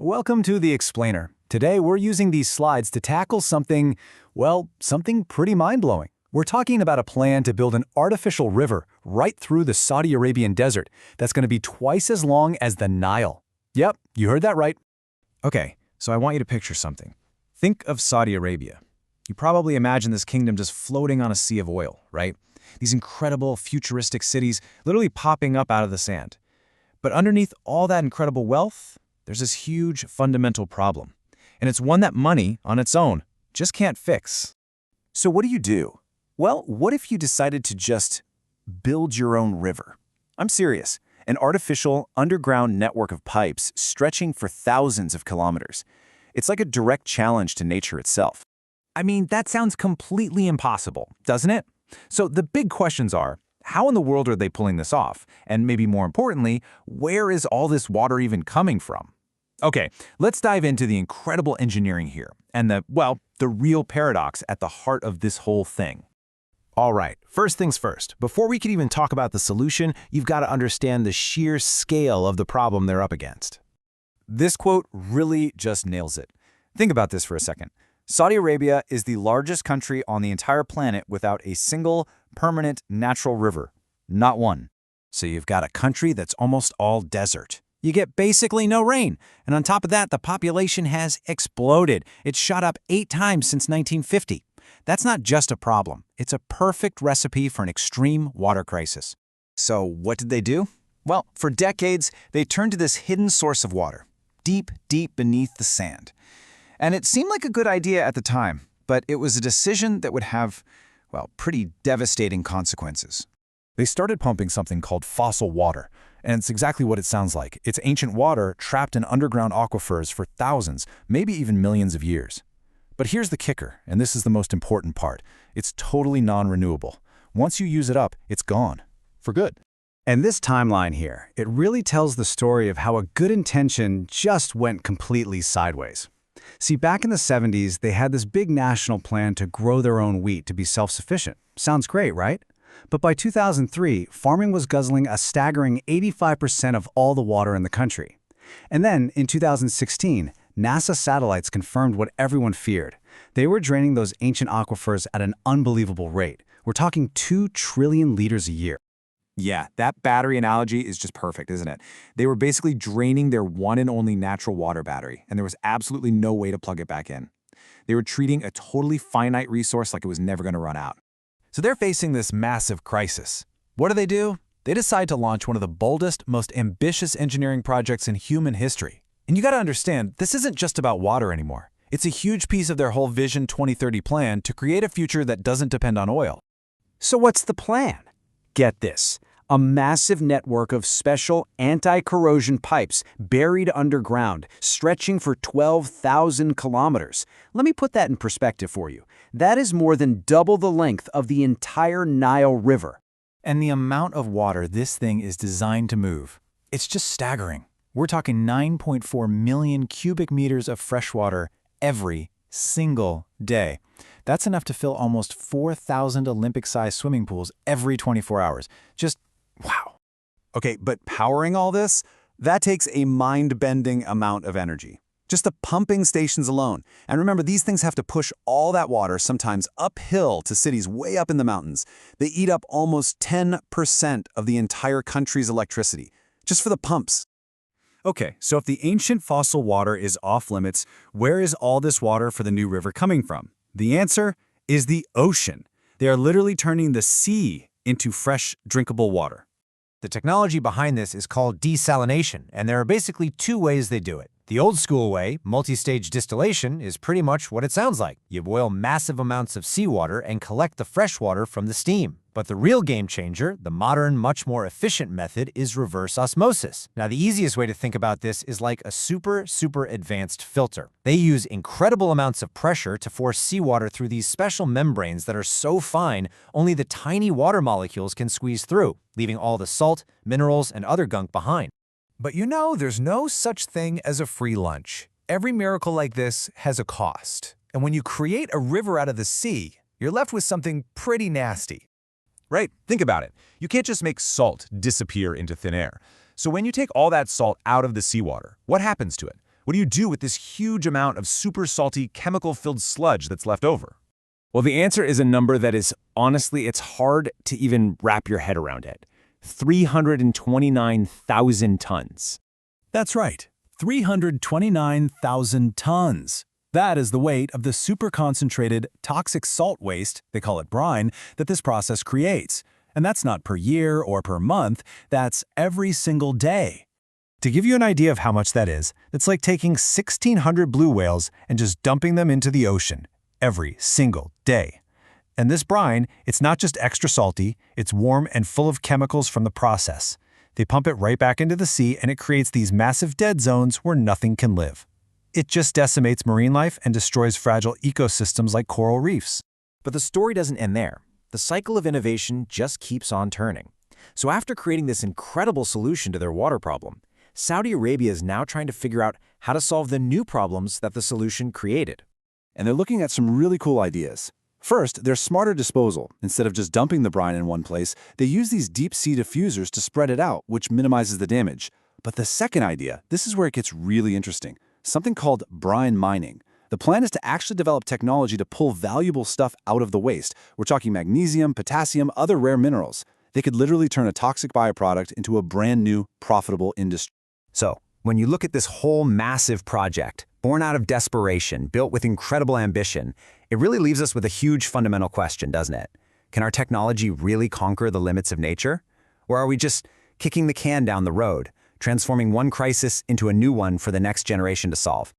Welcome to The Explainer. Today we're using these slides to tackle something, well, something pretty mind-blowing. We're talking about a plan to build an artificial river right through the Saudi Arabian desert that's going to be twice as long as the Nile. Yep, you heard that right. Okay, so I want you to picture something. Think of Saudi Arabia. You probably imagine this kingdom just floating on a sea of oil, right? These incredible, futuristic cities literally popping up out of the sand. But underneath all that incredible wealth, there's this huge fundamental problem. And it's one that money, on its own, just can't fix. So what do? Well, what if you decided to just build your own river? I'm serious. An artificial, underground network of pipes stretching for thousands of kilometers. It's like a direct challenge to nature itself. I mean, that sounds completely impossible, doesn't it? So the big questions are, how in the world are they pulling this off? And maybe more importantly, where is all this water even coming from? Okay, let's dive into the incredible engineering here and the real paradox at the heart of this whole thing. All right, first things first. Before we can even talk about the solution, you've got to understand the sheer scale of the problem they're up against. This quote really just nails it. Think about this for a second. Saudi Arabia is the largest country on the entire planet without a single permanent natural river. Not one. So you've got a country that's almost all desert. You get basically no rain. And on top of that, the population has exploded. It's shot up 8 times since 1950. That's not just a problem. It's a perfect recipe for an extreme water crisis. So what did they do? Well, for decades, they turned to this hidden source of water, deep, deep beneath the sand. And it seemed like a good idea at the time, but it was a decision that would have, well, pretty devastating consequences. They started pumping something called fossil water, and it's exactly what it sounds like. It's ancient water trapped in underground aquifers for thousands, maybe even millions of years. But here's the kicker, and this is the most important part. It's totally non-renewable. Once you use it up, it's gone. For good. And this timeline here, it really tells the story of how a good intention just went completely sideways. See, back in the 70s, they had this big national plan to grow their own wheat to be self-sufficient. Sounds great, right? But by 2003, farming was guzzling a staggering 85% of all the water in the country. And then, in 2016, NASA satellites confirmed what everyone feared. They were draining those ancient aquifers at an unbelievable rate. We're talking 2 trillion liters a year. Yeah, that battery analogy is just perfect, isn't it? They were basically draining their one and only natural water battery, and there was absolutely no way to plug it back in. They were treating a totally finite resource like it was never going to run out. So they're facing this massive crisis. What do? They decide to launch one of the boldest, most ambitious engineering projects in human history. And you got to understand, this isn't just about water anymore. It's a huge piece of their whole Vision 2030 plan to create a future that doesn't depend on oil. So what's the plan? Get this. A massive network of special anti-corrosion pipes buried underground, stretching for 12,000 kilometers. Let me put that in perspective for you. That is more than double the length of the entire Nile River. And the amount of water this thing is designed to move, it's just staggering. We're talking 9.4 million cubic meters of fresh water every single day. That's enough to fill almost 4,000 Olympic-sized swimming pools every 24 hours. Just wow. Okay, but powering all this, that takes a mind-bending amount of energy. Just the pumping stations alone. And remember, these things have to push all that water, sometimes uphill to cities way up in the mountains. They eat up almost 10% of the entire country's electricity, just for the pumps. Okay, so if the ancient fossil water is off limits, where is all this water for the new river coming from? The answer is the ocean. They are literally turning the sea into fresh, drinkable water. The technology behind this is called desalination, and there are basically 2 ways they do it. The old school way, multi-stage distillation, is pretty much what it sounds like. You boil massive amounts of seawater and collect the fresh water from the steam. But the real game changer, the modern, much more efficient method, is reverse osmosis. Now, the easiest way to think about this is like a super advanced filter. They use incredible amounts of pressure to force seawater through these special membranes that are so fine, only the tiny water molecules can squeeze through, leaving all the salt, minerals, and other gunk behind. But you know, there's no such thing as a free lunch. Every miracle like this has a cost. And when you create a river out of the sea, you're left with something pretty nasty. Right, think about it. You can't just make salt disappear into thin air. So when you take all that salt out of the seawater, what happens to it? What do you do with this huge amount of super salty, chemical-filled sludge that's left over? Well, the answer is a number that is, honestly, it's hard to even wrap your head around it. 329,000 tons. That's right, 329,000 tons. That is the weight of the super-concentrated, toxic salt waste, they call it brine, that this process creates. And that's not per year or per month, that's every single day. To give you an idea of how much that is, it's like taking 1,600 blue whales and just dumping them into the ocean every single day. And this brine, it's not just extra salty, it's warm and full of chemicals from the process. They pump it right back into the sea and it creates these massive dead zones where nothing can live. It just decimates marine life and destroys fragile ecosystems like coral reefs. But the story doesn't end there. The cycle of innovation just keeps on turning. So after creating this incredible solution to their water problem, Saudi Arabia is now trying to figure out how to solve the new problems that the solution created. And they're looking at some really cool ideas. First, there's smarter disposal. Instead of just dumping the brine in one place, they use these deep-sea diffusers to spread it out, which minimizes the damage. But the second idea, this is where it gets really interesting. Something called brine mining. The plan is to actually develop technology to pull valuable stuff out of the waste. We're talking magnesium, potassium, other rare minerals. They could literally turn a toxic byproduct into a brand new, profitable industry. So, when you look at this whole massive project, born out of desperation, built with incredible ambition, it really leaves us with a huge fundamental question, doesn't it? Can our technology really conquer the limits of nature? Or are we just kicking the can down the road, transforming one crisis into a new one for the next generation to solve?